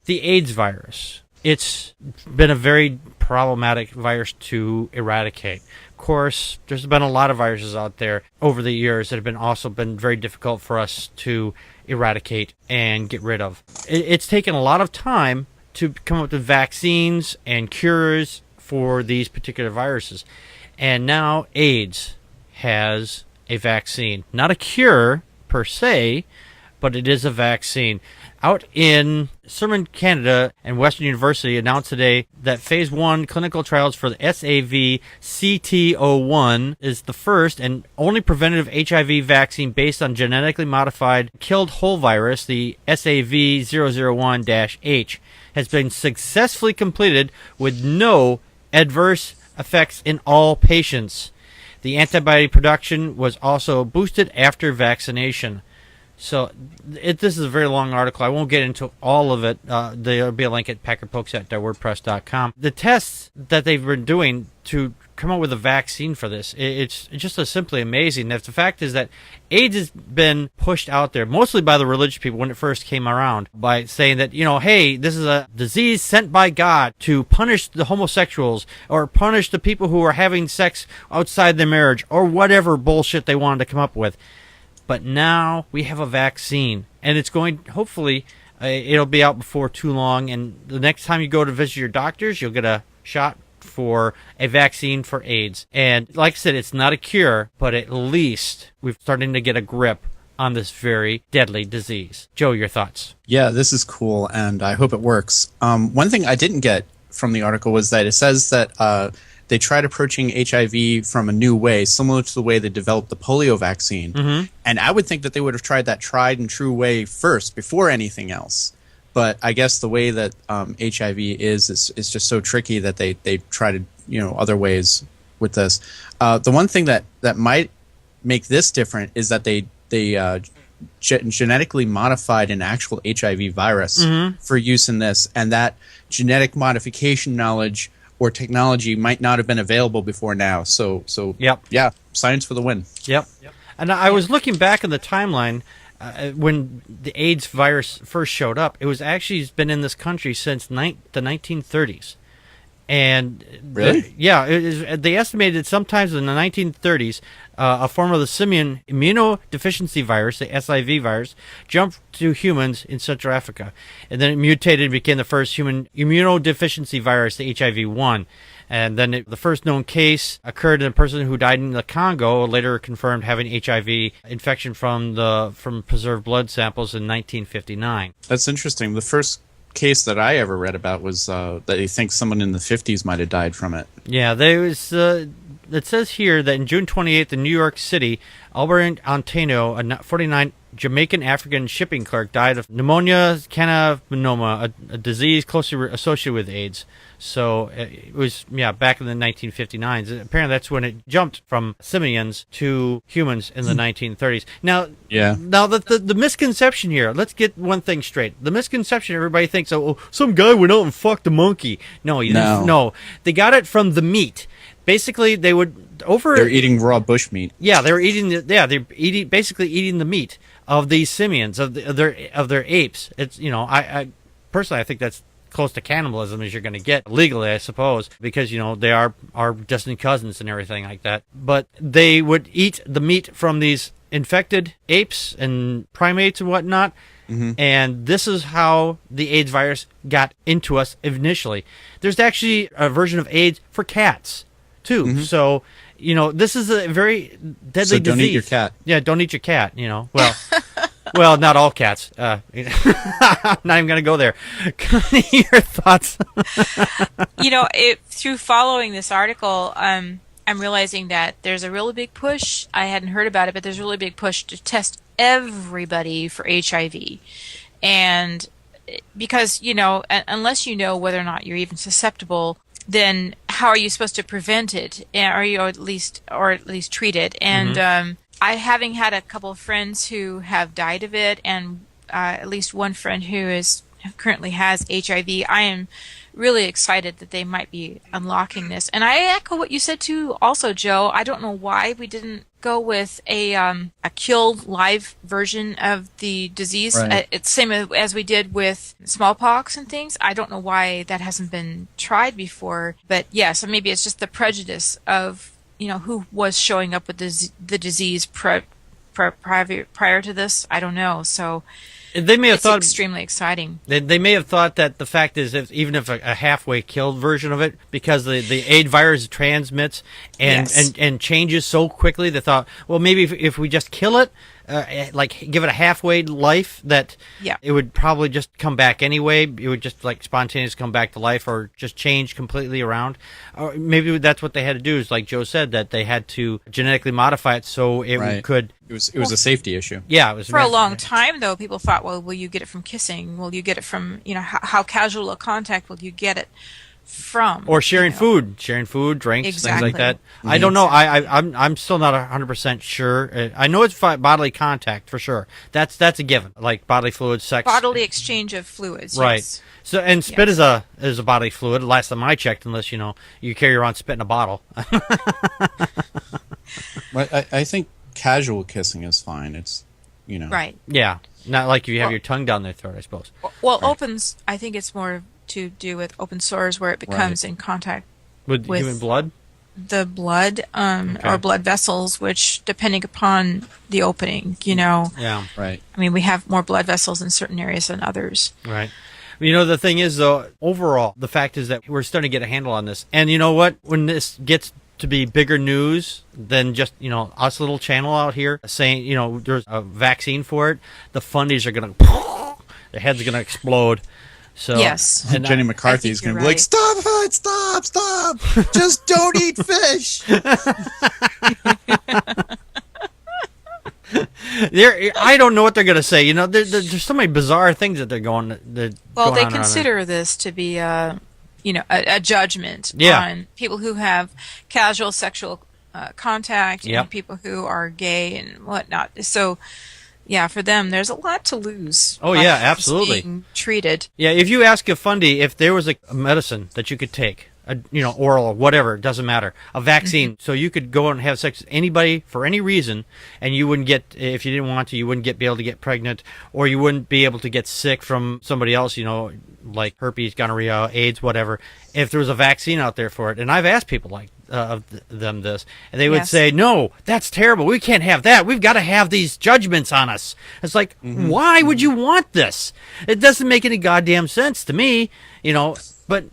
The AIDS virus. It's been a very problematic virus to eradicate. Of course, there's been a lot of viruses out there over the years that have been very difficult for us to eradicate and get rid of. It's taken a lot of time to come up with vaccines and cures for these particular viruses. And now AIDS has a vaccine. Not a cure per se, but it is a vaccine. Out in Surrey, Canada, and Western University announced today that Phase 1 clinical trials for the SAV-CT01 is the first and only preventative HIV vaccine based on genetically modified killed whole virus, the SAV-001-H, has been successfully completed with no adverse effects in all patients. The antibody production was also boosted after vaccination. So this is a very long article. I won't get into all of it. There'll be a link at packardpokes@wordpress.com. The tests that they've been doing to come up with a vaccine for this, it's just simply amazing. The fact is that AIDS has been pushed out there, mostly by the religious people when it first came around, by saying that, hey, this is a disease sent by God to punish the homosexuals or punish the people who are having sex outside their marriage or whatever bullshit they wanted to come up with. But now we have a vaccine, and it's going, hopefully, it'll be out before too long, and the next time you go to visit your doctors, you'll get a shot for a vaccine for AIDS. And like I said, it's not a cure, but at least we're starting to get a grip on this very deadly disease. Joe, your thoughts? Yeah, this is cool, and I hope it works. One thing I didn't get from the article was that it says that they tried approaching HIV from a new way, similar to the way they developed the polio vaccine. Mm-hmm. And I would think that they would have tried that tried and true way first, before anything else. But I guess the way that HIV is just so tricky that they tried other ways with this. The one thing that might make this different is that they genetically modified an actual HIV virus for use in this, and that genetic modification knowledge or technology might not have been available before now. So yep. Yeah, science for the win. Yep. And I was looking back in the timeline when the AIDS virus first showed up. It was actually been in this country since the 1930s. And really? They estimated sometimes in the 1930s a form of the simian immunodeficiency virus, the SIV virus, jumped to humans in Central Africa. And then it mutated and became the first human immunodeficiency virus, the HIV-1. And then the first known case occurred in a person who died in the Congo, later confirmed having HIV infection from preserved blood samples in 1959. That's interesting. The first case that I ever read about was that they think someone in the 50s might have died from it. Yeah, there was. It says here that in June 28th in New York City, Albert Anteno, a 49 Jamaican African shipping clerk, died of pneumonia cannabinoma, a disease closely associated with AIDS. So it was, back in the 1959s. Apparently that's when it jumped from simians to humans in the 1930s. Now the misconception here, let's get one thing straight. The misconception, everybody thinks, some guy went out and fucked a monkey. No. They got it from the meat. Basically, they would they're eating raw bush meat. Yeah, they're basically eating the meat of these simians, of their apes. It's I personally I think that's close to cannibalism as you're going to get legally, I suppose, because they are our distant cousins and everything like that. But they would eat the meat from these infected apes and primates and whatnot. Mm-hmm. And this is how the AIDS virus got into us initially. There's actually a version of AIDS for cats too. Mm-hmm. So, this is a very deadly disease. So don't eat your cat. Yeah, don't eat your cat, Well, not all cats. I'm not even going to go there. Your thoughts? Through following this article, I'm realizing that there's a really big push. I hadn't heard about it, but there's a really big push to test everybody for HIV. And because, unless you know whether or not you're even susceptible, then how are you supposed to prevent it? Or at least treat it? And I, having had a couple of friends who have died of it, and at least one friend who currently has HIV. I am really excited that they might be unlocking this. And I echo what you said too also, Joe. I don't know why we didn't go with a killed live version of the disease. Right. It's same as we did with smallpox and things. I don't know why that hasn't been tried before. But yeah, so maybe it's just the prejudice of, who was showing up with the disease prior to this. I don't know. So they may have it's thought extremely exciting. They may have thought that the fact is, even if a halfway killed version of it, because the AIDS virus transmits and changes so quickly, they thought, well, maybe if we just kill it, like give it a halfway life, that it would probably just come back anyway. It would just like spontaneously come back to life, or just change completely around. Or maybe that's what they had to do. Is like Joe said, that they had to genetically modify it so it could. It was a safety issue. Yeah, it was for a long time though. People thought, well, will you get it from kissing? Will you get it from how casual a contact will you get it from? Or sharing food, drinks, things like that. I don't know. I'm still not 100% sure. I know it's bodily contact for sure. That's a given. Like bodily fluids, sex, bodily exchange of fluids. Right. Yes. So and spit is a bodily fluid. Last time I checked, unless you carry around spit in a bottle. I think casual kissing is fine. It's right. Yeah, not like you have your tongue down their throat, I suppose. Well, opens. I think it's more to do with open sores where it becomes in contact with human blood. The blood, or blood vessels, which depending upon the opening, Yeah. Right. I mean, we have more blood vessels in certain areas than others. Right. The thing is, though, overall, the fact is that we're starting to get a handle on this. And you know what? When this gets to be bigger news than just, us little channel out here saying, there's a vaccine for it, the fundies are going to, their heads are going to explode. So, yes. And Jenny McCarthy is going to be like, stop it, stop, just don't eat fish. I don't know what they're going to say. There's so many bizarre things that they're going. Well, they consider this to be a judgment on people who have casual sexual contact and people who are gay and whatnot. So, yeah, for them, there's a lot to lose. Oh, yeah, absolutely. Being treated. Yeah, if you ask a fundy if there was a medicine that you could take, oral or whatever, it doesn't matter, a vaccine, so you could go and have sex with anybody for any reason, and you wouldn't get, if you didn't want to, you wouldn't be able to get pregnant, or you wouldn't be able to get sick from somebody else, like herpes, gonorrhea, AIDS, whatever, if there was a vaccine out there for it. And I've asked people like of them this, and they would say, no, that's terrible, we can't have that, we've got to have these judgments on us. It's like, why would you want this? It doesn't make any goddamn sense to me, but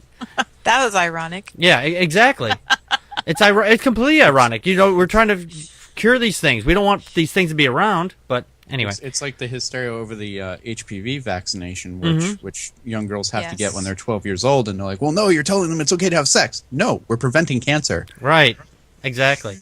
that was ironic. Yeah, exactly. It's completely ironic. We're trying to cure these things. We don't want these things to be around, but anyway. It's like the hysteria over the HPV vaccination, which young girls have to get when they're 12 years old, and they're like, well, no, you're telling them it's okay to have sex. No, we're preventing cancer. Right, exactly.